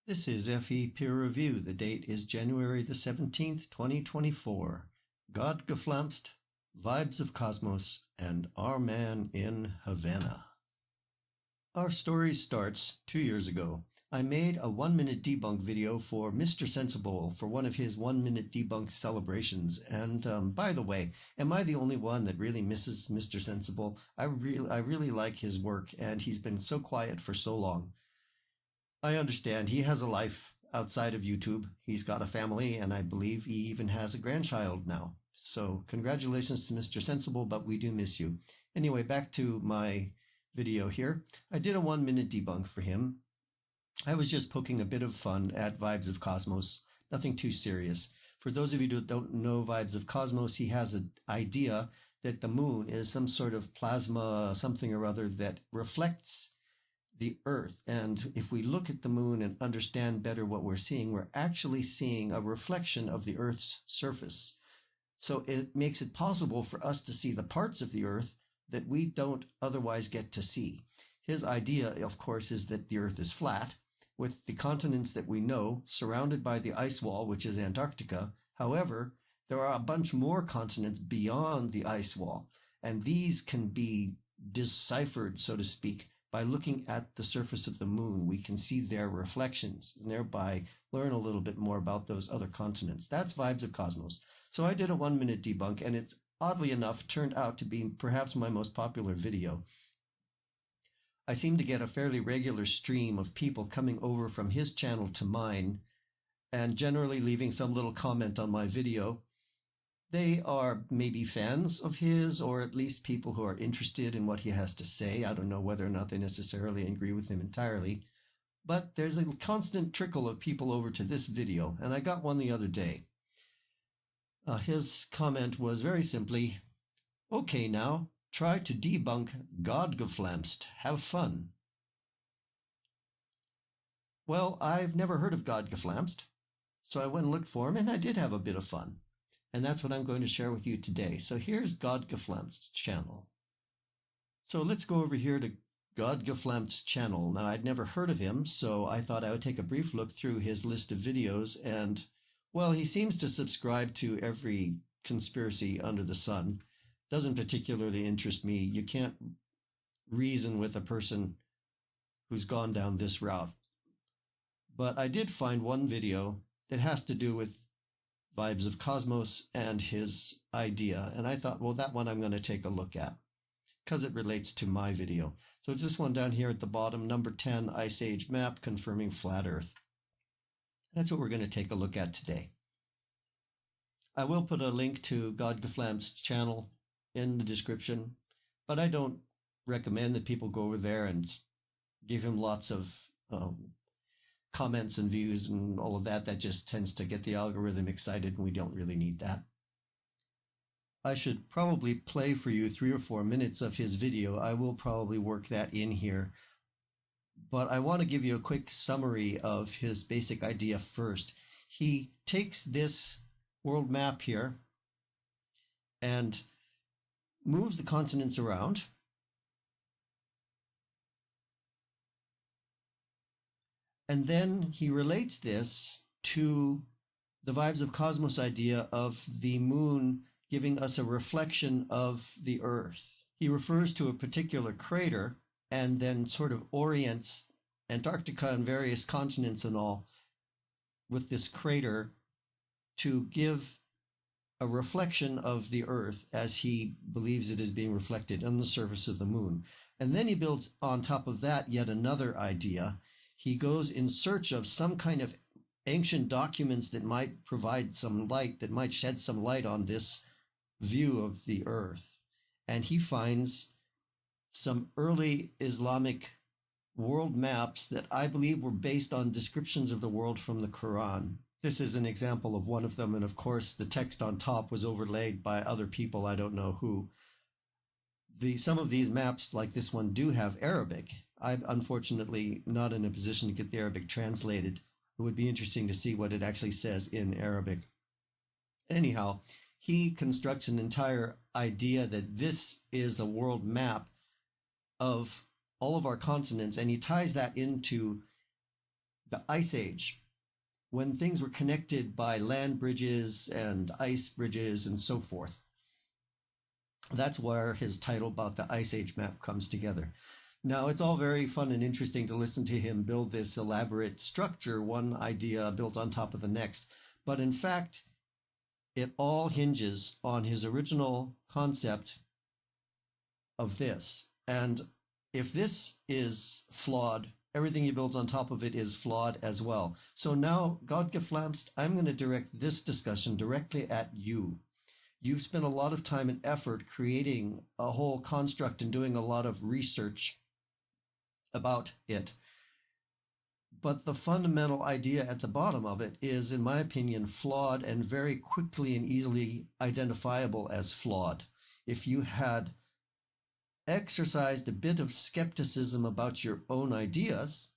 This is FE Peer Review. The date is January the 17th, 2024. Godgevlamste, Vibes of Cosmos, and Our Man in Havana. Our story starts 2 years ago. I made a 1-minute debunk video for Mr. Sensible for one of his 1-minute debunk celebrations. And by the way, am I the only one that really misses Mr. Sensible? I really like his work, and he's been so quiet for so long. I understand he has a life outside of YouTube. He's got a family, and I believe he even has a grandchild now. So congratulations to Mr. Sensible, but we do miss you. Anyway, back to my video here. I did a 1-minute debunk for him. I was just poking a bit of fun at Vibes of Cosmos, nothing too serious. For those of you who don't know Vibes of Cosmos, he has an idea that the moon is some sort of plasma, something or other that reflects the Earth. And if we look at the moon and understand better what we're actually seeing a reflection of the Earth's surface. So it makes it possible for us to see the parts of the Earth that we don't otherwise get to see. His idea, of course, is that the Earth is flat, with the continents that we know surrounded by the ice wall, which is Antarctica. However, there are a bunch more continents beyond the ice wall, and these can be deciphered, so to speak, by looking at the surface of the moon. We can see their reflections and thereby learn a little bit more about those other continents. That's Vibes of Cosmos. So I did a 1-minute debunk, and it's oddly enough turned out to be perhaps my most popular video. I seem to get a fairly regular stream of people coming over from his channel to mine and generally leaving some little comment on my video. They are maybe fans of his, or at least people who are interested in what he has to say. I don't know whether or not they necessarily agree with him entirely, but there's a constant trickle of people over to this video, and I got one the other day. His comment was very simply, "Okay, now try to debunk Godgevlamste. Have fun." Well, I've never heard of Godgevlamste, so I went and looked for him, and I did have a bit of fun. And that's what I'm going to share with you today. So here's Godgevlamste's channel. So let's go over here to Godgevlamste's channel. Now, I'd never heard of him, so I thought I would take a brief look through his list of videos. And, well, he seems to subscribe to every conspiracy under the sun. Doesn't particularly interest me. You can't reason with a person who's gone down this route. But I did find one video that has to do with Vibes of Cosmos and his idea. And I thought, well, that one I'm going to take a look at because it relates to my video. So it's this one down here at the bottom, number 10, Ice Age map confirming flat Earth. That's what we're going to take a look at today. I will put a link to Godgevlamste's channel in the description, but I don't recommend that people go over there and give him lots of comments and views and all of that. That just tends to get the algorithm excited, and we don't really need that. I should probably play for you 3 or 4 minutes of his video. I will probably work that in here, but I want to give you a quick summary of his basic idea first. He takes this world map here and moves the continents around. And then he relates this to the Vibes of Cosmos idea of the moon giving us a reflection of the Earth. He refers to a particular crater and then sort of orients Antarctica and various continents and all with this crater to give a reflection of the Earth as he believes it is being reflected on the surface of the moon. And then he builds on top of that yet another idea. He goes in search of some kind of ancient documents that might provide some light, that might shed some light on this view of the Earth. And he finds some early Islamic world maps that I believe were based on descriptions of the world from the Quran. This is an example of one of them, and of course the text on top was overlaid by other people, I don't know who. Some of these maps, like this one, do have Arabic. I'm unfortunately not in a position to get the Arabic translated. It would be interesting to see what it actually says in Arabic. Anyhow, he constructs an entire idea that this is a world map of all of our continents, and he ties that into the Ice Age, when things were connected by land bridges and ice bridges and so forth. That's where his title about the Ice Age map comes together. Now, it's all very fun and interesting to listen to him build this elaborate structure, one idea built on top of the next. But in fact, it all hinges on his original concept of this. And if this is flawed, everything he builds on top of it is flawed as well. So now, Godgevlamste, I'm going to direct this discussion directly at you. You've spent a lot of time and effort creating a whole construct and doing a lot of research about it. But the fundamental idea at the bottom of it is, in my opinion, flawed and very quickly and easily identifiable as flawed. If you had exercised a bit of skepticism about your own ideas,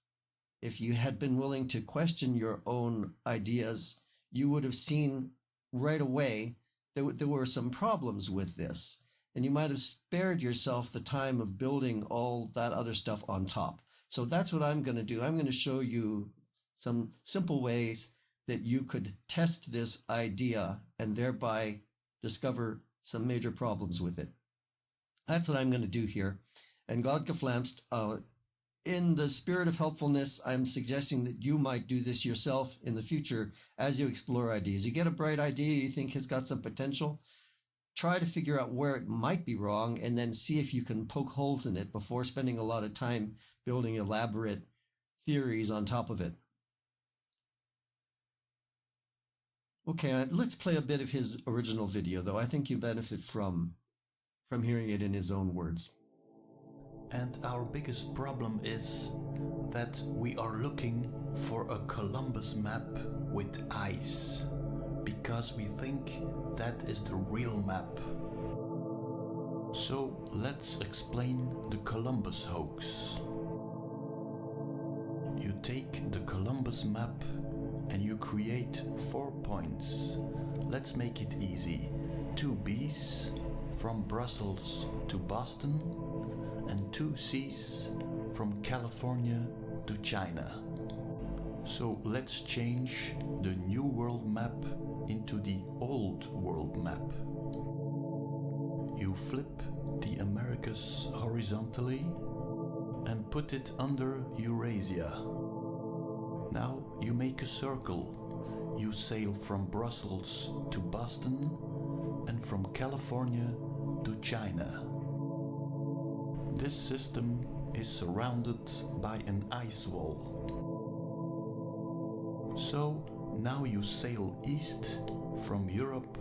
if you had been willing to question your own ideas, you would have seen right away that there were some problems with this. And you might have spared yourself the time of building all that other stuff on top. So that's what I'm going to do. I'm going to show you some simple ways that you could test this idea and thereby discover some major problems with it. That's what I'm going to do here. And Godgevlamste, in the spirit of helpfulness, I'm suggesting that you might do this yourself in the future as you explore ideas. You get a bright idea you think has got some potential, try to figure out where it might be wrong, and then see if you can poke holes in it before spending a lot of time building elaborate theories on top of it. Okay, let's play a bit of his original video, though. I think you benefit from hearing it in his own words. And our biggest problem is that we are looking for a Columbus map with ice, because we think that is the real map. So let's explain the Columbus hoax. You take the Columbus map and you create 4 points. Let's make it easy. 2 B's from Brussels to Boston, and 2 C's from California to China. So let's change the New World Map into the Old World Map. You flip the Americas horizontally and put it under Eurasia. Now you make a circle. You sail from Brussels to Boston and from California to China. This system is surrounded by an ice wall. So now you sail east from Europe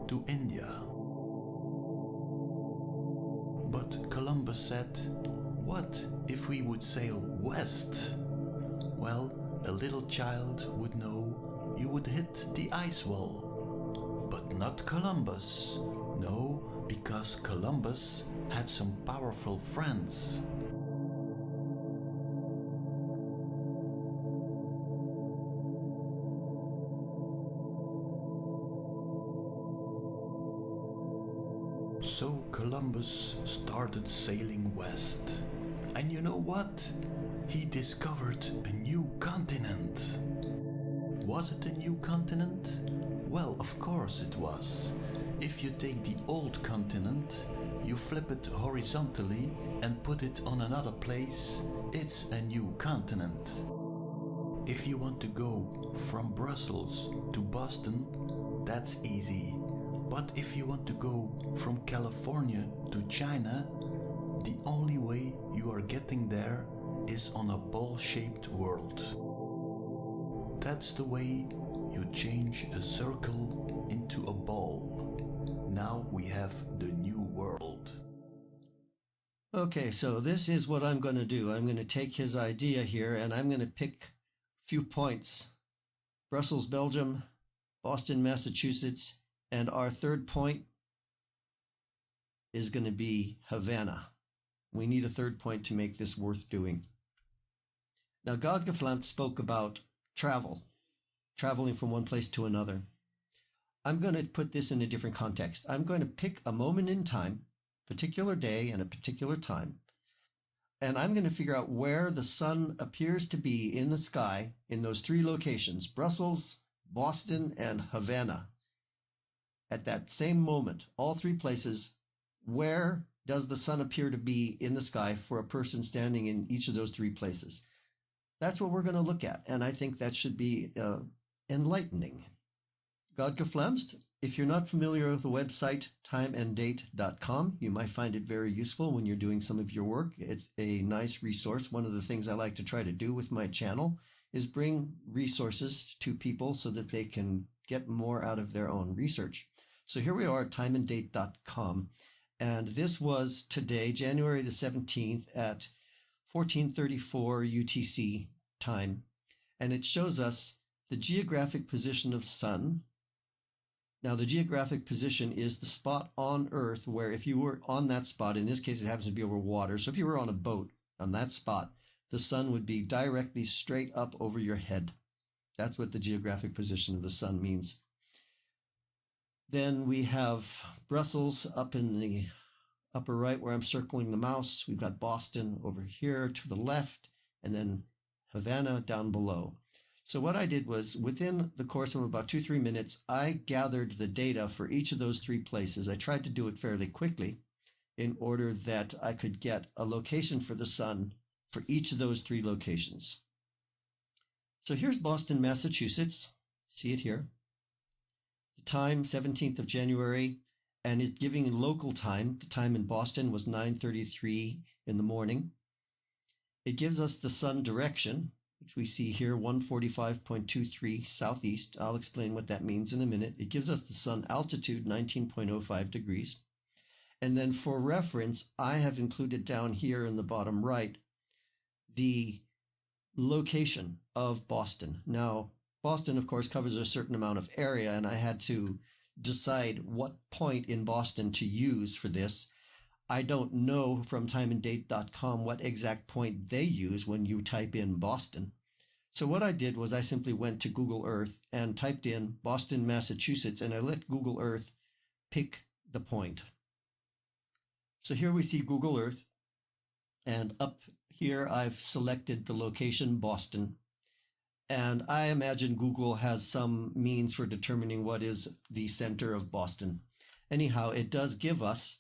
to India. But Columbus said, what if we would sail west? Well, a little child would know you would hit the ice wall. But not Columbus. No, because Columbus had some powerful friends. So Columbus started sailing west. And you know what? He discovered a new continent. Was it a new continent? Well, of course it was. If you take the old continent, you flip it horizontally and put it on another place, it's a new continent. If you want to go from Brussels to Boston, that's easy. But if you want to go from California to China, the only way you are getting there is on a ball-shaped world. That's the way you change a circle into a ball. Now we have the new world. Okay, so this is what I'm going to do. I'm going to take his idea here and I'm going to pick a few points. Brussels, Belgium, Boston, Massachusetts, and our third point is going to be Havana. We need a third point to make this worth doing. Now, Godgevlamste spoke about traveling from one place to another. I'm going to put this in a different context. I'm going to pick a moment in time, particular day and a particular time. And I'm going to figure out where the sun appears to be in the sky in those three locations, Brussels, Boston, and Havana. At that same moment, all three places, where does the sun appear to be in the sky for a person standing in each of those three places? That's what we're going to look at, and I think that should be enlightening. Godgevlamste, if you're not familiar with the website timeanddate.com, you might find it very useful when you're doing some of your work. It's a nice resource. One of the things I like to try to do with my channel is bring resources to people so that they can get more out of their own research. So here we are at timeanddate.com, and this was today, January the 17th at 1434 UTC time, and it shows us the geographic position of sun. Now, the geographic position is the spot on Earth where if you were on that spot, in this case it happens to be over water, so if you were on a boat on that spot, the sun would be directly straight up over your head. That's what the geographic position of the sun means. Then we have Brussels up in the upper right where I'm circling the mouse. We've got Boston over here to the left, and then Havana down below. So what I did was, within the course of about 2-3 minutes, I gathered the data for each of those three places. I tried to do it fairly quickly in order that I could get a location for the sun for each of those three locations. So here's Boston, Massachusetts. See it here. The time, 17th of January, and it's giving local time. The time in Boston was 9:33 in the morning. It gives us the sun direction, which we see here, 145.23 southeast. I'll explain what that means in a minute. It gives us the sun altitude, 19.05 degrees. And then for reference, I have included down here in the bottom right the location of Boston. Now, Boston, of course, covers a certain amount of area, and I had to decide what point in Boston to use for this. I don't know from timeanddate.com what exact point they use when you type in Boston. So what I did was I simply went to Google Earth and typed in Boston, Massachusetts, and I let Google Earth pick the point. So here we see Google Earth, and up here I've selected the location Boston. And I imagine Google has some means for determining what is the center of Boston. Anyhow, it does give us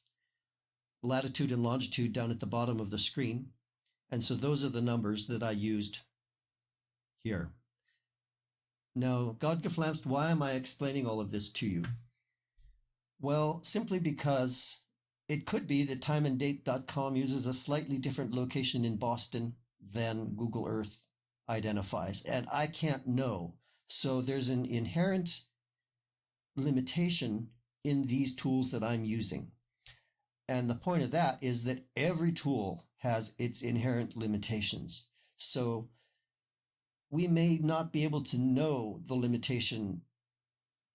latitude and longitude down at the bottom of the screen. And so those are the numbers that I used here. Now, Godgevlamste, why am I explaining all of this to you? Well, simply because it could be that timeanddate.com uses a slightly different location in Boston than Google Earth identifies, and I can't know. So there's an inherent limitation in these tools that I'm using. And the point of that is that every tool has its inherent limitations. So we may not be able to know the limitation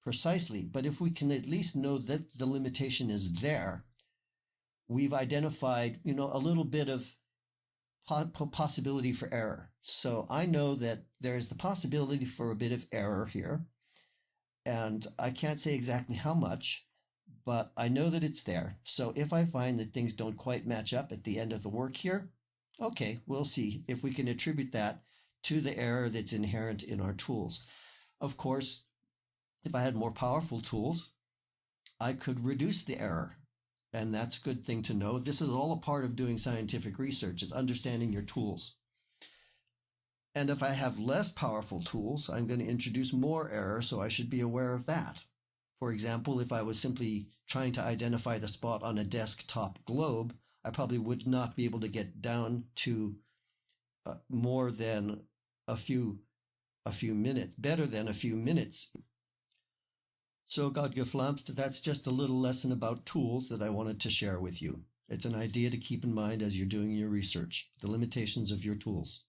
precisely, but if we can at least know that the limitation is there, we've identified, a little bit of possibility for error. So I know that there is the possibility for a bit of error here, and I can't say exactly how much, but I know that it's there. So if I find that things don't quite match up at the end of the work here, okay, we'll see if we can attribute that to the error that's inherent in our tools. Of course, if I had more powerful tools, I could reduce the error. And that's a good thing to know. This is all a part of doing scientific research. It's understanding your tools. And if I have less powerful tools, I'm going to introduce more error, so I should be aware of that. For example, if I was simply trying to identify the spot on a desktop globe, I probably would not be able to get down to more than a few minutes, better than a few minutes. So Godgevlamste, that's just a little lesson about tools that I wanted to share with you. It's an idea to keep in mind as you're doing your research, the limitations of your tools.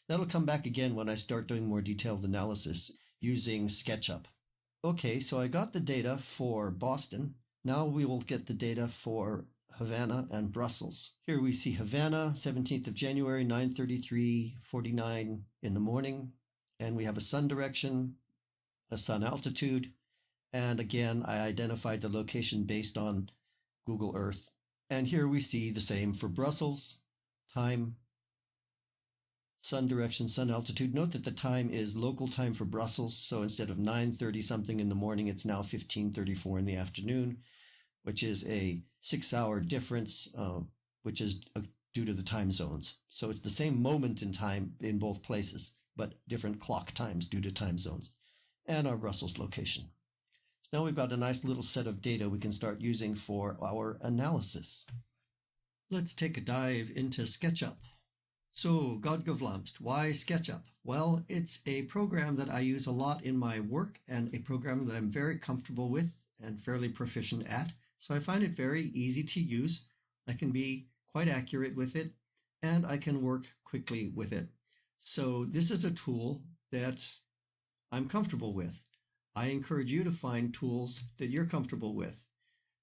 That'll come back again when I start doing more detailed analysis using SketchUp. Okay, so I got the data for Boston. Now we will get the data for Havana and Brussels. Here we see Havana, 17th of January, 9:33:49 in the morning. And we have a sun direction, a sun altitude, and again, I identified the location based on Google Earth. And here we see the same for Brussels. time, sun direction, sun altitude. Note that the time is local time for Brussels. So instead of 9:30 something in the morning, it's now 15:34 in the afternoon, which is a 6-hour difference, which is due to the time zones. So it's the same moment in time in both places, but different clock times due to time zones, and our Brussels location. So now we've got a nice little set of data we can start using for our analysis. Let's take a dive into SketchUp. So, Godgevlamste, why SketchUp? Well, it's a program that I use a lot in my work and a program that I'm very comfortable with and fairly proficient at. So I find it very easy to use. I can be quite accurate with it, and I can work quickly with it. So this is a tool that I'm comfortable with. I encourage you to find tools that you're comfortable with.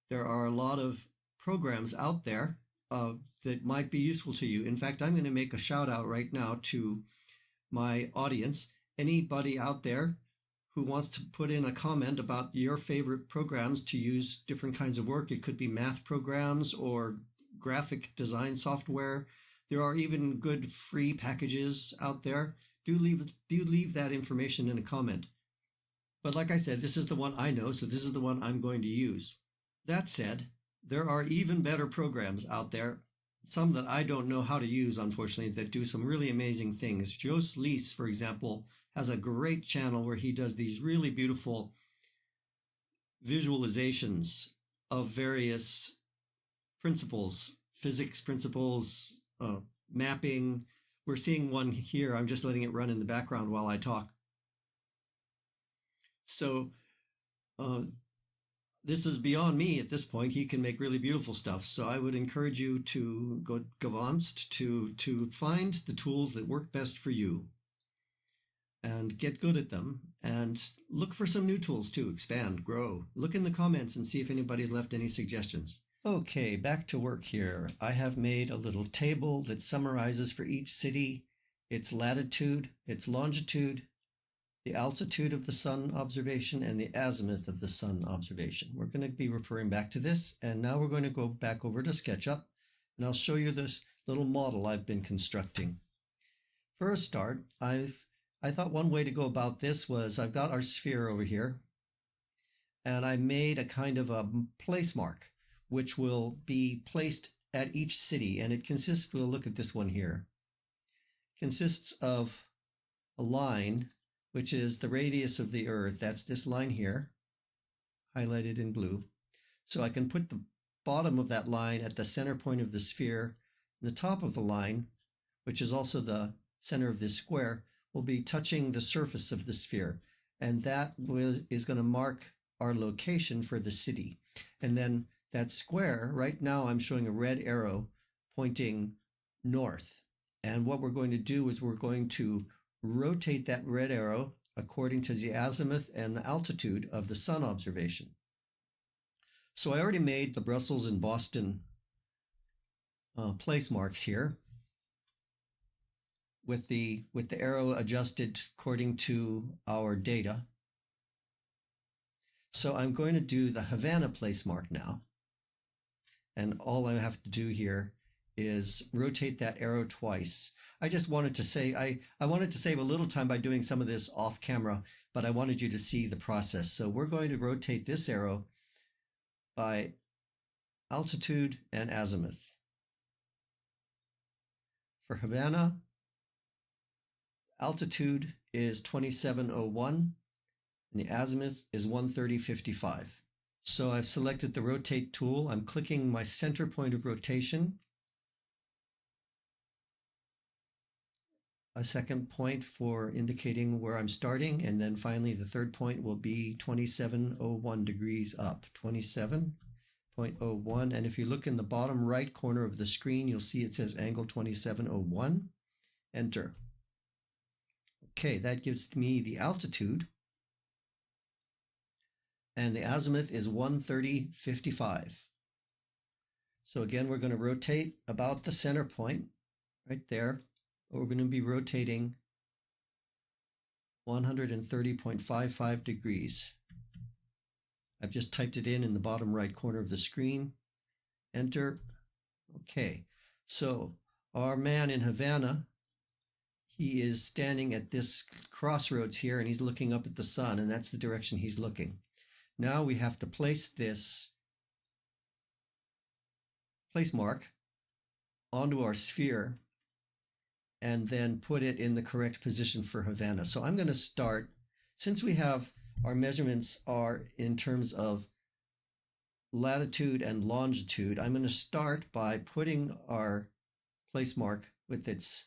There are a lot of programs out there that might be useful to you. In fact, I'm going to make a shout out right now to my audience. Anybody out there who wants to put in a comment about your favorite programs to use different kinds of work. It could be math programs or graphic design software. There are even good free packages out there. Do leave that information in a comment. But like I said, this is the one I know, so this is the one I'm going to use. That said, there are even better programs out there, some that I don't know how to use, unfortunately, that do some really amazing things. Jos Lees, for example, has a great channel where he does these really beautiful visualizations of various principles, physics principles, mapping. We're seeing one here. I'm just letting it run in the background while I talk. So this is beyond me at this point. He can make really beautiful stuff. So I would encourage you to go Godgevlamste to find the tools that work best for you and get good at them, and look for some new tools to expand, grow. Look in the comments and see if anybody's left any suggestions. Okay, back to work here. I have made a little table that summarizes for each city its latitude, its longitude, the altitude of the sun observation, and the azimuth of the sun observation. We're going to be referring back to this, and now we're going to go back over to SketchUp, and I'll show you this little model I've been constructing. For a start, I thought one way to go about this was I've got our sphere over here, and I made a kind of a place mark, which will be placed at each city, and it consists, we'll look at this one here, consists of a line, which is the radius of the Earth. That's this line here, highlighted in blue. So I can put the bottom of that line at the center point of the sphere, and the top of the line, which is also the center of this square, will be touching the surface of the sphere, and that is going to mark our location for the city. And then that square, right now I'm showing a red arrow pointing north, and what we're going to do is we're going to rotate that red arrow according to the azimuth and the altitude of the sun observation. So I already made the Brussels and Boston place marks here, with the arrow adjusted according to our data. So I'm going to do the Havana place mark now. And all I have to do here is rotate that arrow twice. I just wanted to say, I wanted to save a little time by doing some of this off camera, but I wanted you to see the process. So we're going to rotate this arrow by altitude and azimuth. For Havana, altitude is 2701 and the azimuth is 130.55. So I've selected the rotate tool. I'm clicking my center point of rotation. A second point for indicating where I'm starting, and then finally the third point will be 2701 degrees up, 27.01. And if you look in the bottom right corner of the screen, you'll see it says angle 2701. Enter. Okay, that gives me the altitude, and the azimuth is 130.55. So again, we're going to rotate about the center point right there. We're going to be rotating 130.55 degrees. I've just typed it in the bottom right corner of the screen. Enter. Okay, so Our man in Havana, he is standing at this crossroads here, and he's looking up at the sun, and that's the direction he's looking. Now we have to place this place mark onto our sphere and then put it in the correct position for Havana. So I'm going to start, since we have our measurements are in terms of latitude and longitude, I'm going to start by putting our place mark with its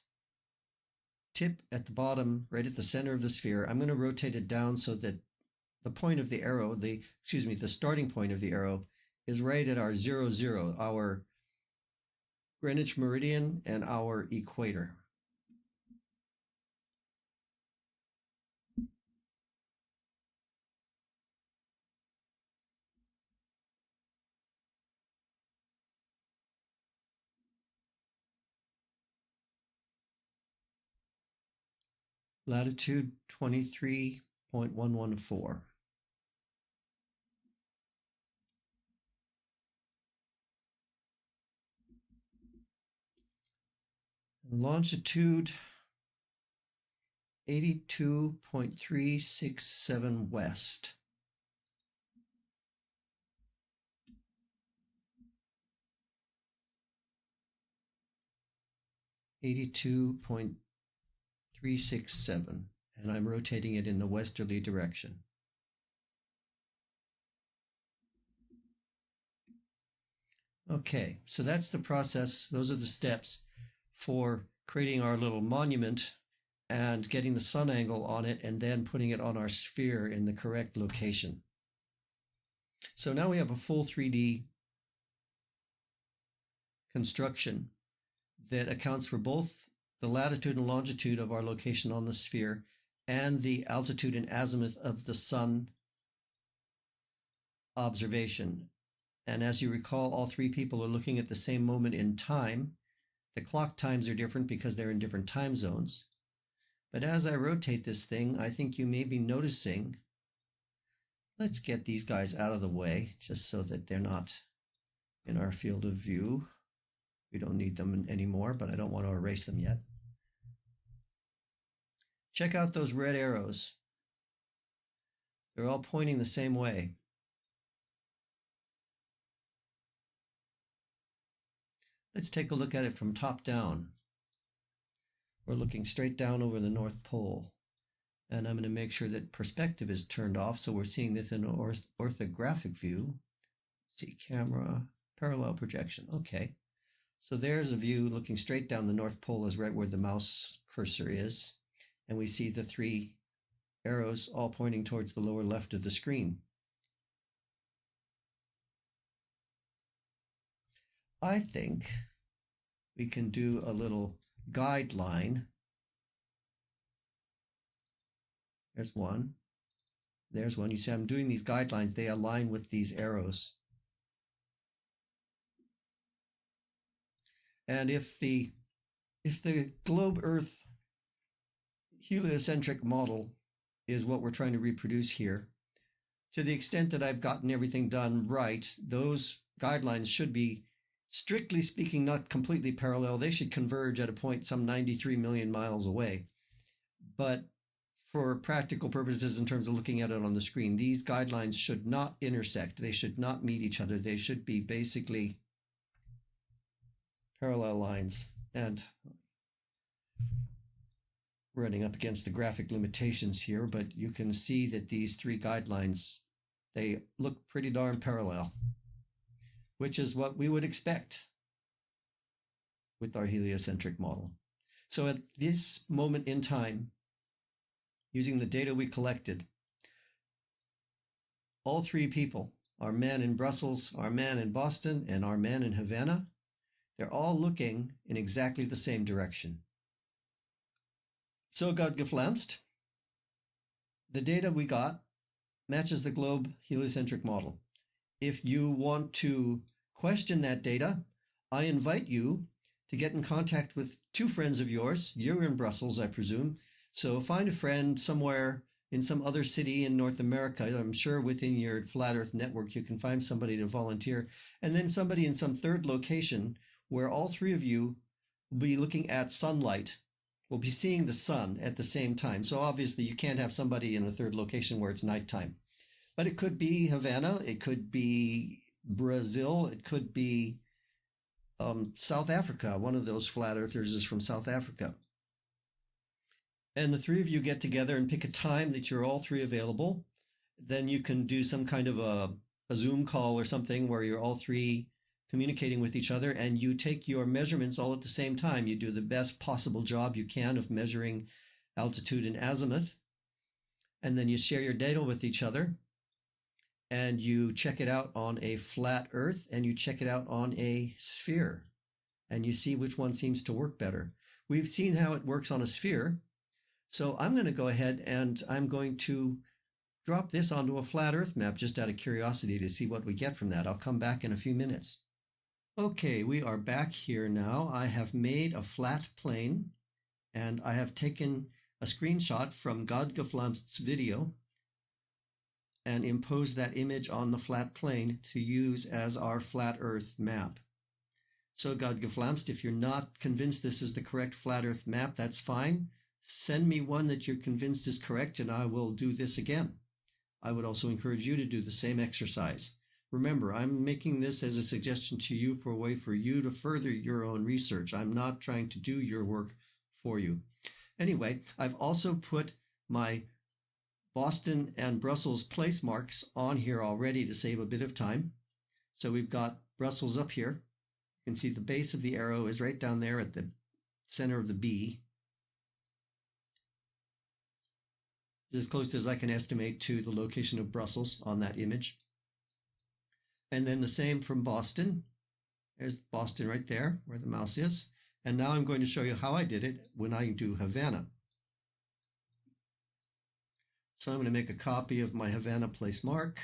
tip at the bottom, right at the center of the sphere. I'm going to rotate it down so that the point of the arrow, the starting point of the arrow is right at our 0, 0, our Greenwich meridian and our equator. Latitude 23.114. Longitude 82.367 west. .367, and I'm rotating it in the westerly direction. Okay, so that's the process. Those are the steps for creating our little monument and getting the sun angle on it and then putting it on our sphere in the correct location. So now we have a full 3D construction that accounts for both the latitude and longitude of our location on the sphere and the altitude and azimuth of the sun observation. And as you recall, all three people are looking at the same moment in time. The clock times are different because they're in different time zones. But as I rotate this thing, I think you may be noticing, let's get these guys out of the way just so that they're not in our field of view. We don't need them anymore, but I don't want to erase them yet. Check out those red arrows. They're all pointing the same way. Let's take a look at it from top down. We're looking straight down over the North Pole. And I'm going to make sure that perspective is turned off so we're seeing this in an orthographic view. Let's see, camera, parallel projection. Okay. So there's a view looking straight down. The North Pole is right where the mouse cursor is. And we see the three arrows all pointing towards the lower left of the screen. I think we can do a little guideline. There's one. There's one. You see I'm doing these guidelines. They align with these arrows. And if the globe Earth heliocentric model is what we're trying to reproduce here, to the extent that I've gotten everything done right, those guidelines should be, strictly speaking, not completely parallel. They should converge at a point some 93 million miles away. But for practical purposes, in terms of looking at it on the screen, these guidelines should not intersect. They should not meet each other. They should be basically parallel lines. And running up against the graphic limitations here, but you can see that these three guidelines, they look pretty darn parallel, which is what we would expect with our heliocentric model. So at this moment in time, using the data we collected, all three people, our man in Brussels, our man in Boston, and our man in Havana, they're all looking in exactly the same direction. So Godgevlamste, the data we got matches the globe heliocentric model. If you want to question that data, I invite you to get in contact with two friends of yours. You're in Brussels, I presume. So find a friend somewhere in some other city in North America. I'm sure within your Flat Earth network, you can find somebody to volunteer. And then somebody in some third location where all three of you we'll be looking at sunlight. We'll be seeing the sun at the same time. So obviously you can't have somebody in a third location where it's nighttime. But it could be Havana, it could be Brazil, it could be South Africa. One of those flat earthers is from South Africa. And the three of you get together and pick a time that you're all three available. Then you can do some kind of a Zoom call or something where you're all three communicating with each other, and you take your measurements all at the same time. You do the best possible job you can of measuring altitude and azimuth. And then you share your data with each other, and you check it out on a flat Earth, and you check it out on a sphere, and you see which one seems to work better. We've seen how it works on a sphere. So I'm going to go ahead and I'm going to drop this onto a flat Earth map just out of curiosity to see what we get from that. I'll come back in a few minutes. Okay, we are back here now. I have made a flat plane, and I have taken a screenshot from Godgevlamste's video and imposed that image on the flat plane to use as our flat Earth map. So Godgevlamste, if you're not convinced this is the correct flat Earth map, that's fine. Send me one that you're convinced is correct, and I will do this again. I would also encourage you to do the same exercise. Remember, I'm making this as a suggestion to you for a way for you to further your own research. I'm not trying to do your work for you. Anyway, I've also put my Boston and Brussels place marks on here already to save a bit of time. So we've got Brussels up here. You can see the base of the arrow is right down there at the center of the B. As close as I can estimate to the location of Brussels on that image. And then the same from Boston. There's Boston right there where the mouse is. And now I'm going to show you how I did it when I do Havana. So I'm going to make a copy of my Havana place mark,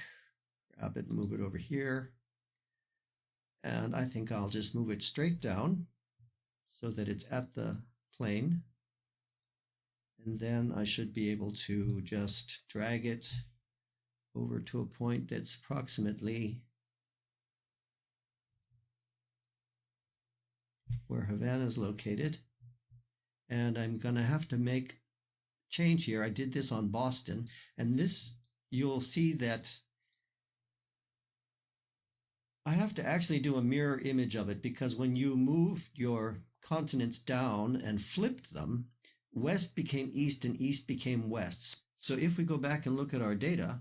grab it and move it over here. And I think I'll just move it straight down so that it's at the plane. And then I should be able to just drag it over to a point that's approximately where Havana is located. And I'm going to have to make a change here. I did this on Boston, and this, you'll see that I have to actually do a mirror image of it, because when you moved your continents down and flipped them, west became east and east became west. So if we go back and look at our data,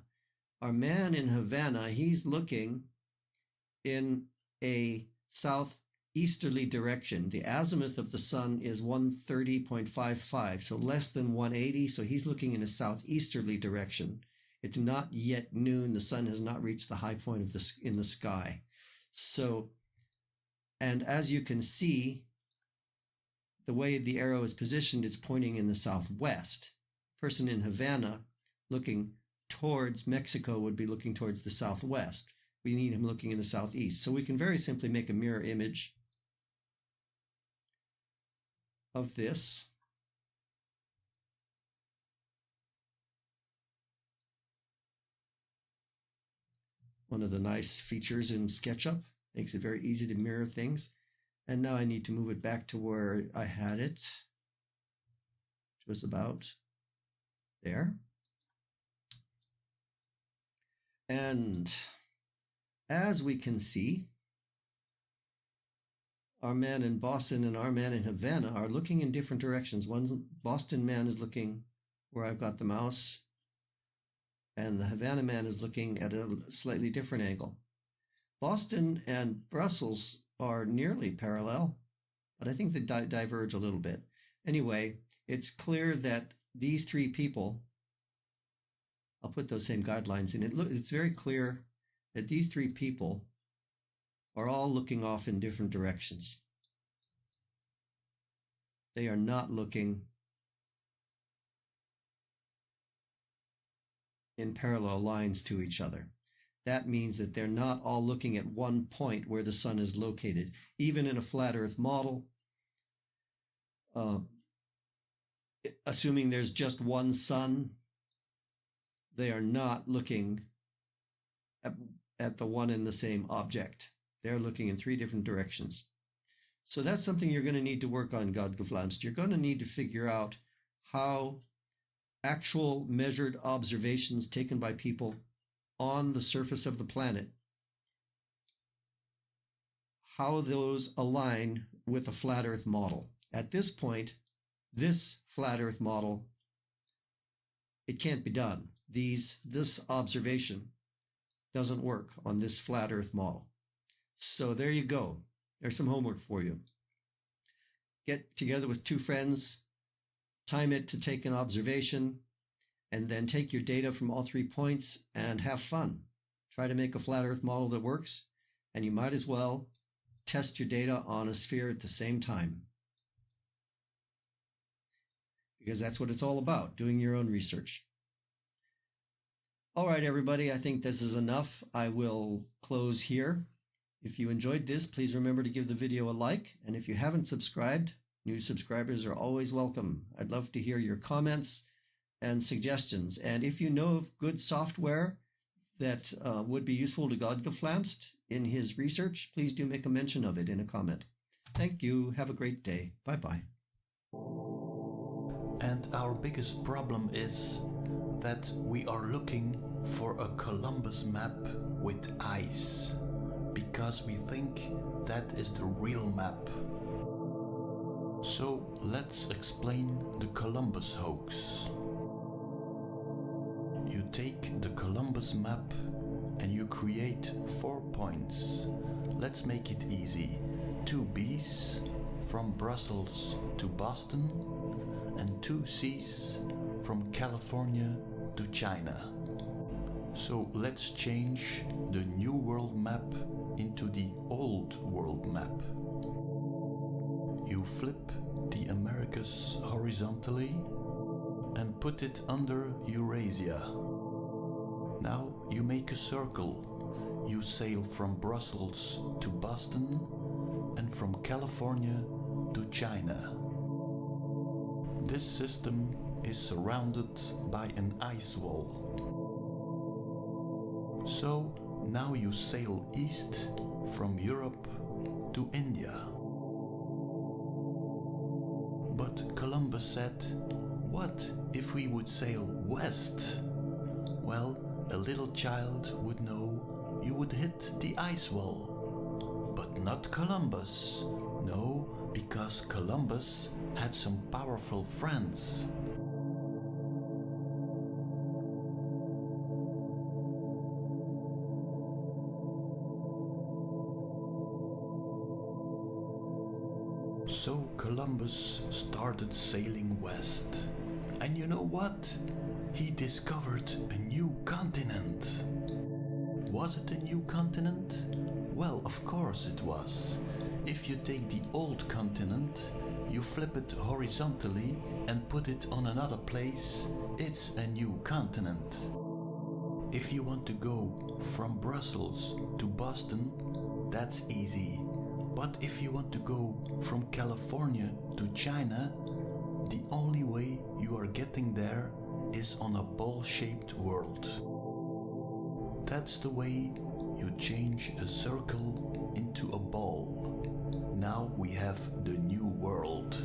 our man in Havana, he's looking in a southeasterly direction. The azimuth of the sun is 130.55, so less than 180. So he's looking in a southeasterly direction. It's not yet noon. The sun has not reached the high point of in the sky. So, and as you can see, the way the arrow is positioned, it's pointing in the southwest. Person in Havana looking towards Mexico would be looking towards the southwest. We need him looking in the southeast. So we can very simply make a mirror image of this. One of the nice features in SketchUp, makes it very easy to mirror things. And now I need to move it back to where I had it, which was about there. And as we can see, our man in Boston and our man in Havana are looking in different directions. One Boston man is looking where I've got the mouse, and the Havana man is looking at a slightly different angle. Boston and Brussels are nearly parallel, but I think they diverge a little bit. Anyway, it's clear that these three people, I'll put those same guidelines in. It's very clear that these three people are all looking off in different directions. They are not looking in parallel lines to each other. That means that they're not all looking at one point where the sun is located. Even in a flat Earth model, assuming there's just one sun, they are not looking at the one and the same object. They're looking in three different directions. So that's something you're going to need to work on, Godgevlamste. You're going to need to figure out how actual measured observations taken by people on the surface of the planet, how those align with a flat Earth model. At this point, this flat Earth model, it can't be done. This observation doesn't work on this flat Earth model. So there you go. There's some homework for you. Get together with two friends, time it to take an observation, and then take your data from all 3 points and have fun. Try to make a flat Earth model that works, and you might as well test your data on a sphere at the same time. Because that's what it's all about, doing your own research. All right, everybody, I think this is enough. I will close here. If you enjoyed this, please remember to give the video a like. And if you haven't subscribed, new subscribers are always welcome. I'd love to hear your comments and suggestions. And if you know of good software that would be useful to Godgevlamste in his research, please do make a mention of it in a comment. Thank you. Have a great day. Bye-bye. And our biggest problem is that we are looking for a Columbus map with ice, because we think that is the real map. So let's explain the Columbus hoax. You take the Columbus map and you create 4 points. Let's make it easy. 2 B's from Brussels to Boston and 2 C's from California to China. So let's change the New World map into the Old World map. You flip the Americas horizontally and put it under Eurasia. Now you make a circle. You sail from Brussels to Boston and from California to China. This system is surrounded by an ice wall. So now you sail east from Europe to India. But Columbus said, what if we would sail west? Well, a little child would know you would hit the ice wall. But not Columbus. No, because Columbus had some powerful friends. So Columbus started sailing west. And you know what? He discovered a new continent. Was it a new continent? Well, of course it was. If you take the old continent, you flip it horizontally and put it on another place, it's a new continent. If you want to go from Brussels to Boston, that's easy. But if you want to go from California to China, the only way you are getting there is on a ball-shaped world. That's the way you change a circle into a ball. Now we have the new world.